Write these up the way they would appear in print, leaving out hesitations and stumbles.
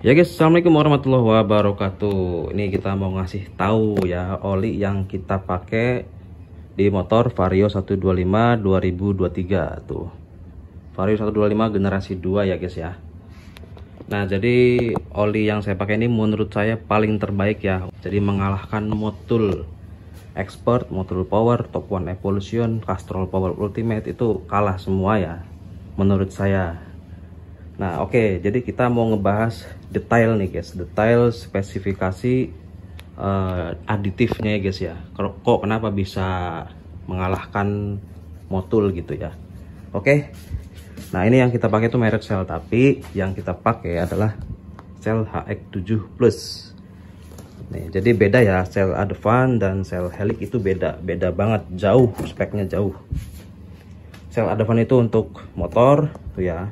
Ya guys, assalamualaikum warahmatullahi wabarakatuh. Ini kita mau ngasih tahu ya oli yang kita pakai di motor Vario 125 2023 tuh. Vario 125 generasi 2 ya guys ya. Nah, jadi oli yang saya pakai ini menurut saya paling terbaik ya. Jadi mengalahkan Motul Expert, Motul Power, Top One Evolution, Castrol Power Ultimate itu kalah semua ya menurut saya. Nah oke, jadi kita mau ngebahas detail nih guys, detail spesifikasi aditifnya ya guys ya. Kok kenapa bisa mengalahkan Motul gitu ya. Oke, nah ini yang kita pakai itu merek Shell, tapi yang kita pakai adalah Shell HX7 Plus. Nih, jadi beda ya, Shell Advance dan Shell Helix itu beda banget, jauh speknya jauh. Shell Advance itu untuk motor tuh ya,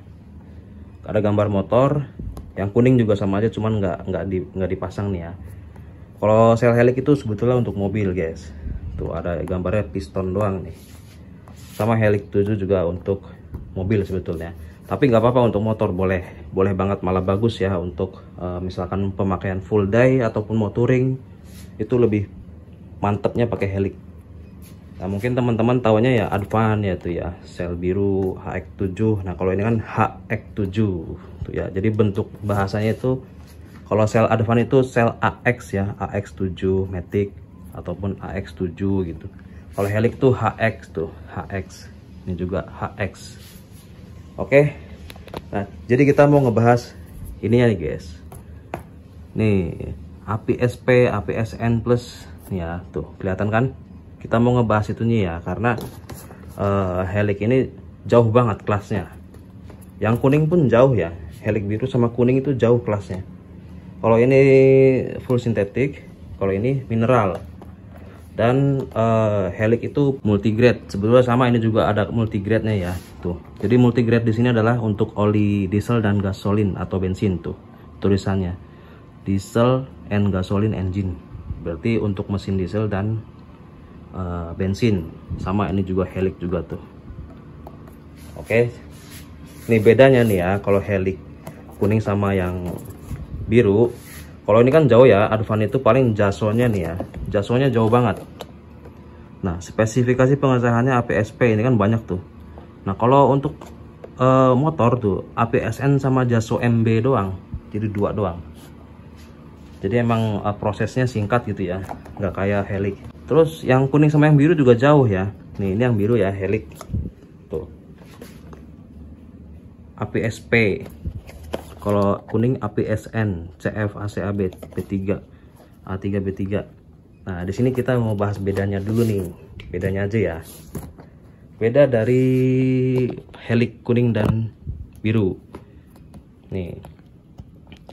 ada gambar motor, yang kuning juga sama aja, cuman nggak dipasang nih ya. Kalau Shell Helix itu sebetulnya untuk mobil guys, tuh ada gambarnya piston doang nih. Sama Helix 7 juga untuk mobil sebetulnya, tapi nggak apa-apa untuk motor, boleh banget, malah bagus ya untuk misalkan pemakaian full day ataupun motoring, itu lebih mantepnya pakai Helix. Nah mungkin teman-teman tahunya ya Advance ya tuh ya, Shell biru HX7. Nah kalau ini kan HX7 tuh ya, jadi bentuk bahasanya itu kalau Shell Advance itu Shell AX ya, AX7 Matic ataupun AX7 gitu. Kalau Helix tuh HX tuh, HX. Ini juga HX. Oke. Nah, jadi kita mau ngebahas ini ya nih guys. Nih, APSP, APSN Plus nih ya, tuh kelihatan kan? Kita mau ngebahas itu nih ya, karena Helix ini jauh banget kelasnya. Yang kuning pun jauh ya, Helix biru sama kuning itu jauh kelasnya. Kalau ini full sintetik, kalau ini mineral. Dan Helix itu multigrade. Sebetulnya sama, ini juga ada multigrade-nya ya. Tuh. Jadi multigrade di sini adalah untuk oli diesel dan gasolin atau bensin tuh. Tulisannya diesel and gasoline engine. Berarti untuk mesin diesel dan bensin. Sama ini juga Helix juga tuh. Oke. Ini bedanya nih ya, kalau Helix kuning sama yang biru. Kalau ini kan jauh ya, Advance itu paling jasonya nih ya, jasonya jauh banget. Nah, spesifikasi pengesahannya APSP ini kan banyak tuh. Nah, kalau untuk motor tuh APSN sama jaso MB doang, jadi dua doang. Jadi emang prosesnya singkat gitu ya, nggak kayak Helix. Terus yang kuning sama yang biru juga jauh ya. Nih, ini yang biru ya, Helix. Tuh. APSP. Kalau kuning APSN, CF, ACAB, B3, A3, B3. Nah, di sini kita mau bahas bedanya dulu nih. Bedanya aja ya. Beda dari Helix kuning dan biru. Nih.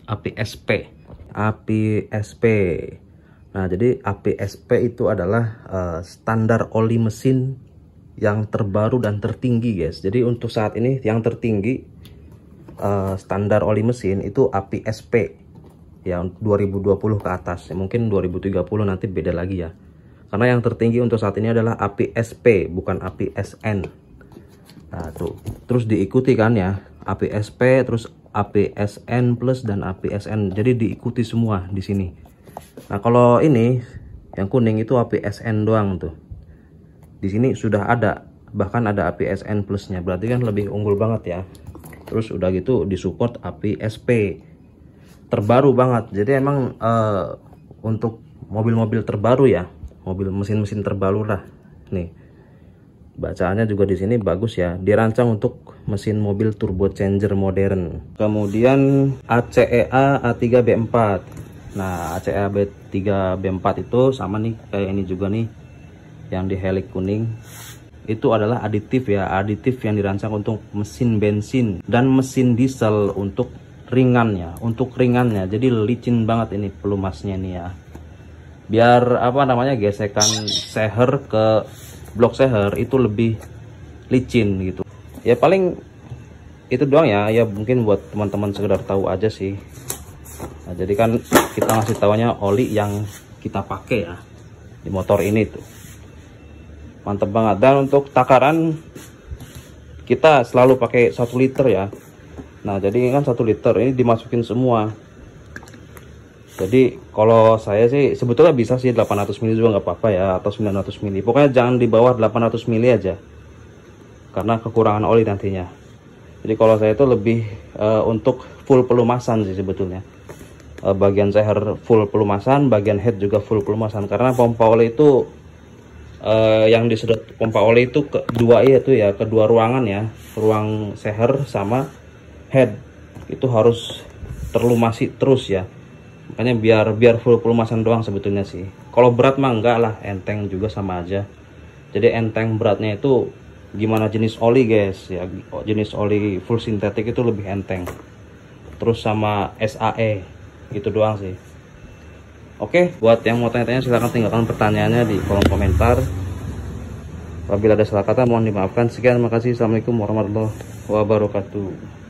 APSP. APSP. Nah, jadi APSP itu adalah standar oli mesin yang terbaru dan tertinggi guys. Jadi untuk saat ini yang tertinggi standar oli mesin itu APSP ya, 2020 ke atas ya, mungkin 2030 nanti beda lagi ya, karena yang tertinggi untuk saat ini adalah APSP bukan APSN. Nah tuh, terus diikuti kan ya APSP, terus APSN Plus dan APSN, jadi diikuti semua di sini. Nah kalau ini yang kuning itu APSN doang tuh, di sini sudah ada, bahkan ada APSN Plusnya, berarti kan lebih unggul banget ya. Terus udah gitu disupport APSP terbaru banget. Jadi emang untuk mobil-mobil terbaru ya, mobil mesin-mesin terbaru lah. Nih bacaannya juga di sini bagus ya, dirancang untuk mesin mobil turbo changer modern. Kemudian ACEA A3B4. Nah ACEA B3B4 itu sama nih kayak ini juga nih, yang di Helix kuning. Itu adalah aditif ya, aditif yang dirancang untuk mesin bensin dan mesin diesel untuk ringannya, jadi licin banget ini pelumasnya nih ya, biar apa namanya, gesekan seher ke blok seher itu lebih licin gitu ya. Paling itu doang ya, mungkin buat teman-teman sekedar tahu aja sih. Nah, jadi kan kita ngasih tahunya oli yang kita pakai ya di motor ini tuh. Mantep banget. Dan untuk takaran kita selalu pakai 1 liter ya. Nah jadi kan 1 liter ini dimasukin semua. Jadi kalau saya sih sebetulnya bisa sih 800 mili juga nggak apa-apa ya, atau 900 mili. Pokoknya jangan di bawah 800 mili aja, karena kekurangan oli nantinya. Jadi kalau saya itu lebih untuk full pelumasan sih sebetulnya. Bagian seher full pelumasan, bagian head juga full pelumasan, karena pompa oli itu yang disedot pompa oli itu kedua itu ya, kedua ruangan ya, ruang seher sama head itu harus terlumasi terus ya. Makanya biar full pelumasan doang sebetulnya sih. Kalau berat mah enggak lah, enteng juga sama aja. Jadi enteng beratnya itu gimana jenis oli guys ya, jenis oli full sintetik itu lebih enteng. Terus sama SAE gitu doang sih. Oke, buat yang mau tanya-tanya silahkan tinggalkan pertanyaannya di kolom komentar. Apabila ada salah kata mohon dimaafkan. Sekian, makasih. Assalamualaikum warahmatullahi wabarakatuh.